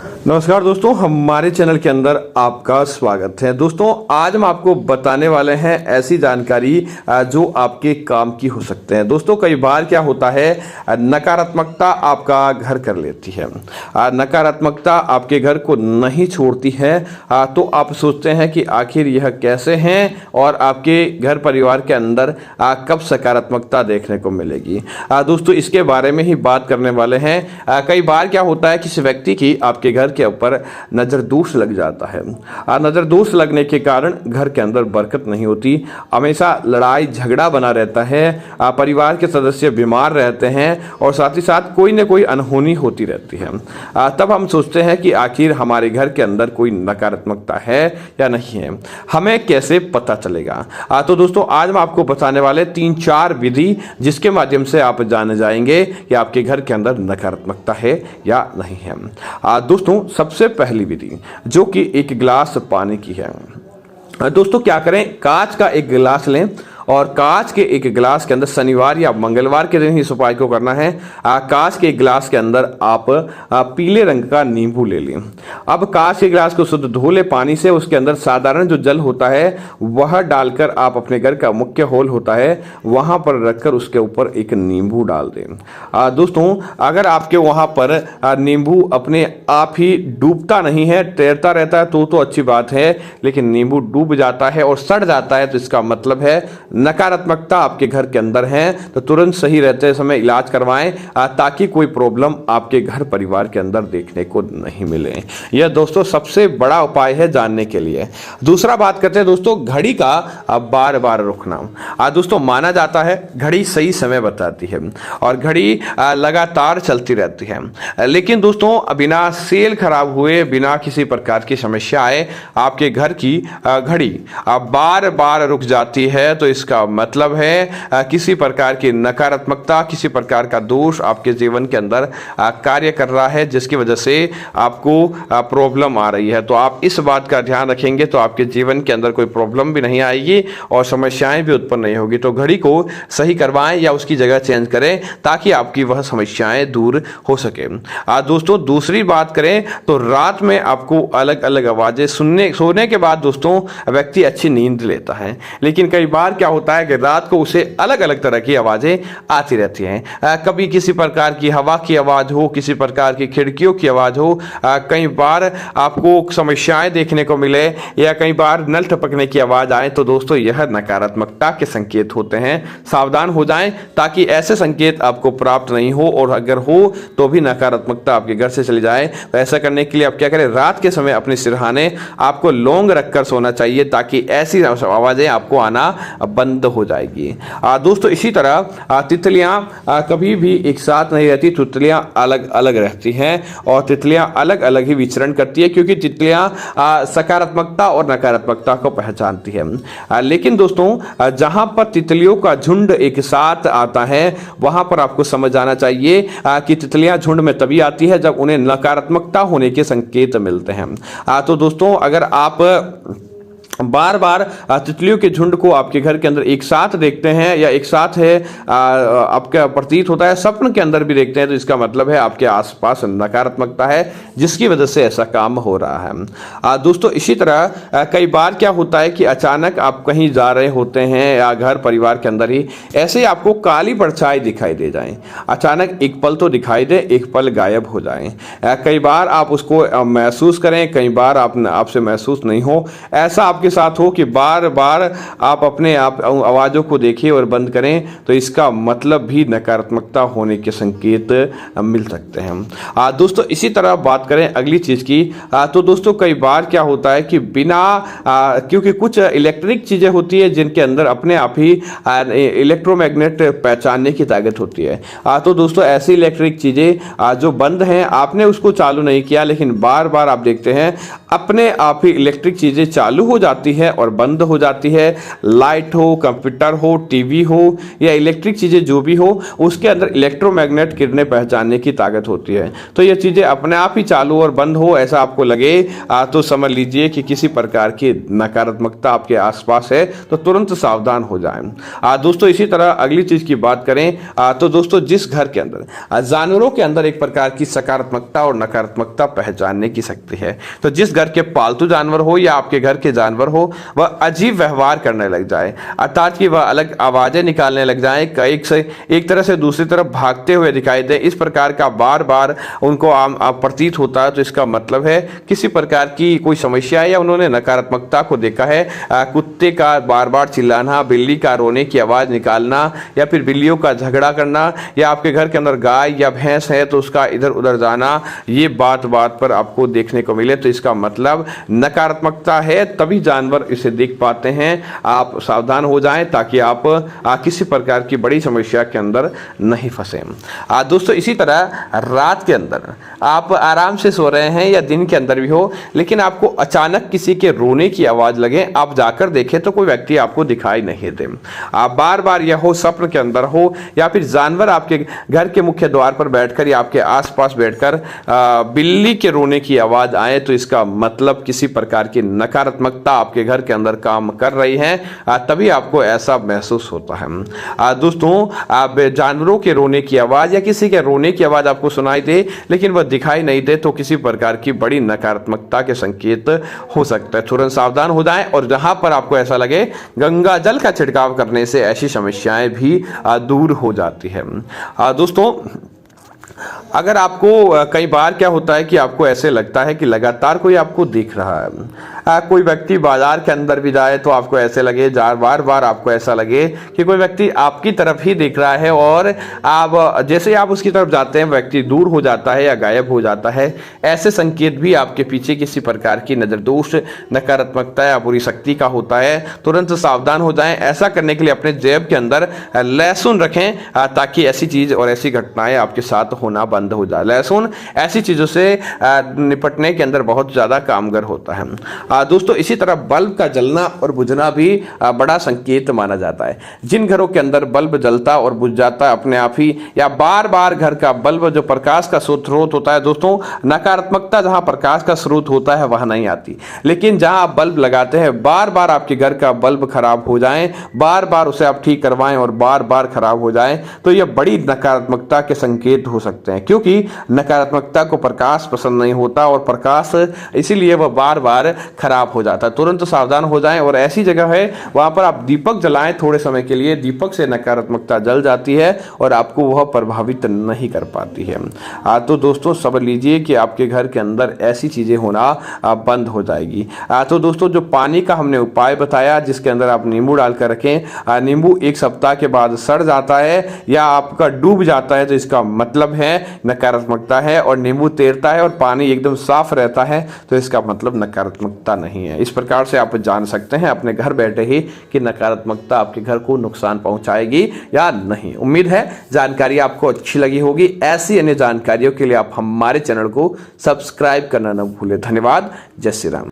नमस्कार दोस्तों, हमारे चैनल के अंदर आपका स्वागत है। दोस्तों, आज हम आपको बताने वाले हैं ऐसी जानकारी जो आपके काम की हो सकते हैं। दोस्तों, कई बार क्या होता है, नकारात्मकता आपका घर कर लेती है। नकारात्मकता आपके घर को नहीं छोड़ती है। तो आप सोचते हैं कि आखिर यह कैसे हैं और आपके घर परिवार के अंदर कब सकारात्मकता देखने को मिलेगी। दोस्तों, इसके बारे में ही बात करने वाले हैं। कई बार क्या होता है, किसी व्यक्ति की आपके घर के ऊपर नजर दोष लग जाता है। नजर दोष लगने के कारण घर के अंदर बरकत नहीं होती, हमेशा लड़ाई झगड़ा बना रहता है, परिवार के सदस्य बीमार रहते हैं और साथ ही साथ कोई न कोई अनहोनी होती रहती है। तब हम सोचते हैं कि आखिर हमारे घर के अंदर कोई नकारात्मकता है या नहीं है, हमें कैसे पता चलेगा। तो दोस्तों, आज हम आपको बताने वाले 3-4 विधि जिसके माध्यम से आप जान जाएंगे कि आपके घर के अंदर नकारात्मकता है या नहीं है। दोस्तों, सबसे पहली विधि जो कि एक गिलास पानी की है। दोस्तों, क्या करें, कांच का एक गिलास लें और कांच के एक गिलास के अंदर शनिवार या मंगलवार के दिन ही इस उपाय को करना है। कांच के गिलास के अंदर आप पीले रंग का नींबू ले लें। अब कांच के गिलास को शुद्ध धो ले पानी से, उसके अंदर साधारण जो जल होता है वह डालकर आप अपने घर का मुख्य होल होता है वहां पर रखकर उसके ऊपर एक नींबू डाल दें। दोस्तों, अगर आपके वहां पर नींबू अपने आप ही डूबता नहीं है, तैरता रहता है तो अच्छी बात है, लेकिन नींबू डूब जाता है और सड़ जाता है तो इसका मतलब है नकारात्मकता आपके घर के अंदर है। तो तुरंत सही रहते समय इलाज करवाएं ताकि कोई प्रॉब्लम आपके घर परिवार के अंदर देखने को नहीं मिले। यह दोस्तों सबसे बड़ा उपाय है जानने के लिए। दूसरा बात करते हैं दोस्तों, घड़ी का बार बार रुकना। दोस्तों, माना जाता है घड़ी सही समय बताती है और घड़ी लगातार चलती रहती है, लेकिन दोस्तों बिना सेल खराब हुए, बिना किसी प्रकार की समस्या आए आपके घर की घड़ी बार बार रुक जाती है तो इसका मतलब है किसी प्रकार की नकारात्मकता, किसी प्रकार का दोष आपके जीवन के अंदर कार्य कर रहा है, जिसकी वजह से आपको प्रॉब्लम आ रही है। तो आप इस बात का ध्यान रखेंगे तो आपके जीवन के अंदर कोई प्रॉब्लम भी नहीं आएगी और समस्याएं भी उत्पन्न नहीं होगी। तो घड़ी को सही करवाएं या उसकी जगह चेंज करें ताकि आपकी वह समस्याएं दूर हो सके। दोस्तों, दूसरी बात करें तो रात में आपको अलग अलग आवाजें सोने के बाद दोस्तों व्यक्ति अच्छी नींद लेता है, लेकिन कई बार क्या होता है कि रात को उसे अलग अलग तरह की आवाजें आती रहती हैं। कभी किसी प्रकार की हवा की आवाज हो, किसी प्रकार की खिड़कियों की आवाज हो, कई बार आपको समस्याएं देखने को मिले या कई बार नल टपकने की आवाज आए, तो दोस्तों यह नकारात्मकता के संकेत होते हैं। सावधान हो जाएं ताकि ऐसे संकेत आपको प्राप्त नहीं हो, और अगर हो तो भी नकारात्मकता आपके घर से चली जाए। तो ऐसा करने के लिए आप क्या करें, रात के समय अपने सिरहाने आपको लौंग रखकर सोना चाहिए ताकि ऐसी आवाजें आपको आना बंद हो जाएगी। दोस्तों, इसी तरह तितलियां कभी भी एक साथ नहीं रहती, तितलियां अलग अलग रहती हैं और तितलियां अलग अलग ही विचरण करती है, क्योंकि तितलियां सकारात्मकता और नकारात्मकता को पहचानती है। लेकिन दोस्तों, जहां पर तितलियों का झुंड एक साथ आता है वहां पर आपको समझ आना चाहिए कि तितलियां झुंड में तभी आती है जब उन्हें नकारात्मकता होने के संकेत मिलते हैं। तो दोस्तों, अगर आप बार बार तितलियों के झुंड को आपके घर के अंदर एक साथ देखते हैं या एक साथ है आपका प्रतीत होता है, स्वप्न के अंदर भी देखते हैं, तो इसका मतलब है आपके आसपास नकारात्मकता है जिसकी वजह से ऐसा काम हो रहा है। दोस्तों, इसी तरह कई बार क्या होता है कि अचानक आप कहीं जा रहे होते हैं या घर परिवार के अंदर ही ऐसे ही आपको काली परछाई दिखाई दे जाए। अचानक एक पल तो दिखाई दे, एक पल गायब हो जाए। कई बार आप उसको महसूस करें, कई बार आपसे महसूस नहीं हो। ऐसा आपके साथ हो कि बार बार आप अपने आप आवाजों को देखिए और बंद करें, तो इसका मतलब भी नकारात्मकता होने के संकेत मिल सकते हैं। दोस्तों, इसी तरह बात करें अगली चीज की, तो दोस्तों कई बार क्या होता है कि बिना क्योंकि कुछ इलेक्ट्रिक चीजें होती है जिनके अंदर अपने आप ही इलेक्ट्रोमैग्नेट पहचानने की ताकत होती है। तो दोस्तों, ऐसी इलेक्ट्रिक चीजें जो बंद हैं, आपने उसको चालू नहीं किया, लेकिन बार बार आप देखते हैं अपने आप ही इलेक्ट्रिक चीजें चालू हो जाती जाती है और बंद हो जाती है। लाइट हो, कंप्यूटर हो, टीवी हो या इलेक्ट्रिक चीज़ें जो भी हो, उसके अंदर इलेक्ट्रोमैग्नेट किरणें पहचानने की ताकत होती है। तो ये चीज़ें अपने आप ही चालू और बंद हो ऐसा आपको लगे तो समझ लीजिए कि किसी प्रकार की नकारात्मकता आपके आसपास है, तो तुरंत सावधान हो जाएं। दोस्तों इसी तरह अगली चीज़ की बात करें तो दोस्तों जिस घर के अंदर जानवरों के अंदर एक प्रकार की सकारात्मकता और नकारात्मकता पहचानने की शक्ति है, तो जिस घर के पालतू जानवर हो या आपके घर के जानवर हो वह अजीब व्यवहार करने लग जाए, अर्थात कि वह अलग आवाजें निकालने लग जाए, एक तरह से दूसरी तरफ भागते हुए दिखाई दे, इस प्रकार का बार बार उनको प्रतीत होता है, तो इसका मतलब है किसी प्रकार की कोई समस्या है या उन्होंने नकारात्मकता को देखा है। कुत्ते का बार बार चिल्लाना, बिल्ली का रोने की आवाज निकालना या फिर बिल्लियों का झगड़ा करना, या आपके घर के अंदर गाय या भैंस है तो उसका इधर उधर जाना, ये बात बात पर आपको देखने को मिले तो इसका मतलब नकारात्मकता है, तभी जानवर इसे देख पाते हैं। आप सावधान हो जाएं ताकि आप किसी प्रकार की बड़ी समस्या के अंदर नहीं फंसे। दोस्तों इसी तरह रात के अंदर आप आराम से सो रहे हैं या दिन के अंदर भी हो, लेकिन आपको अचानक किसी के रोने की आवाज लगे, आप जाकर देखें तो कोई व्यक्ति आपको दिखाई नहीं दे, आप बार बार यह हो स्वप्न के अंदर हो या फिर जानवर आपके घर के मुख्य द्वार पर बैठकर या आपके आसपास बैठकर बिल्ली के रोने की आवाज आए, तो इसका मतलब किसी प्रकार की नकारात्मकता आपके घर के अंदर काम कर रही है, तभी आपको ऐसा महसूस होता है। दोस्तों आप जानवरों के रोने की आवाज या किसी के रोने की आवाज आपको सुनाई दे लेकिन वह दिखाई नहीं दे, तो किसी प्रकार की बड़ी नकारात्मकता के संकेत हो सकता है। तुरंत सावधान हो जाएं और जहां पर आपको ऐसा लगे गंगा जल का छिड़काव करने से ऐसी समस्याएं भी दूर हो जाती है। दोस्तों अगर आपको कई बार क्या होता है कि आपको ऐसे लगता है कि लगातार कोई आपको देख रहा है, कोई व्यक्ति बाजार के अंदर भी जाए तो आपको ऐसे लगे, बार बार आपको ऐसा लगे कि कोई व्यक्ति आपकी तरफ ही देख रहा है और आप जैसे आप उसकी तरफ जाते हैं व्यक्ति दूर हो जाता है या गायब हो जाता है, ऐसे संकेत भी आपके पीछे किसी प्रकार की नजरदोष, नकारात्मकता या बुरी शक्ति का होता है। तुरंत सावधान हो जाएं। ऐसा करने के लिए अपने जेब के अंदर लहसुन रखें ताकि ऐसी चीज और ऐसी घटनाएं आपके साथ होना बंद हो जाए। लहसुन ऐसी चीजों से निपटने के अंदर बहुत ज्यादा कामगर होता है। दोस्तों इसी तरह बल्ब का जलना और बुझना भी बड़ा संकेत माना जाता है। जिन घरों के अंदर बल्ब जलता और बुझ जाता है अपने आप ही, या बार बार घर का बल्ब जो प्रकाश का स्रोत होता है, दोस्तों नकारात्मकता जहां प्रकाश का स्रोत होता है वहां नहीं आती, लेकिन जहां आप बल्ब लगाते हैं बार बार आपके घर का बल्ब खराब हो जाए, बार बार उसे आप ठीक करवाएं और बार बार खराब हो जाए, तो यह बड़ी नकारात्मकता के संकेत हो सकते हैं, क्योंकि नकारात्मकता को प्रकाश पसंद नहीं होता और प्रकाश इसीलिए वह बार बार खराब हो जाता है। तुरंत सावधान हो जाएं और ऐसी जगह है वहां पर आप दीपक जलाएं थोड़े समय के लिए, दीपक से नकारात्मकता जल जाती है और आपको वह प्रभावित नहीं कर पाती है। तो दोस्तों समझ लीजिए कि आपके घर के अंदर ऐसी चीजें होना बंद हो जाएगी। तो दोस्तों जो पानी का हमने उपाय बताया जिसके अंदर आप नींबू डालकर रखें, नींबू 1 सप्ताह के बाद सड़ जाता है या आपका डूब जाता है तो इसका मतलब है नकारात्मकता है, और नींबू तैरता है और पानी एकदम साफ रहता है तो इसका मतलब नकारात्मकता नहीं है। इस प्रकार से आप जान सकते हैं अपने घर बैठे ही कि नकारात्मकता आपके घर को नुकसान पहुंचाएगी या नहीं। उम्मीद है जानकारी आपको अच्छी लगी होगी। ऐसी अन्य जानकारियों के लिए आप हमारे चैनल को सब्सक्राइब करना न भूलें। धन्यवाद। जय श्री राम।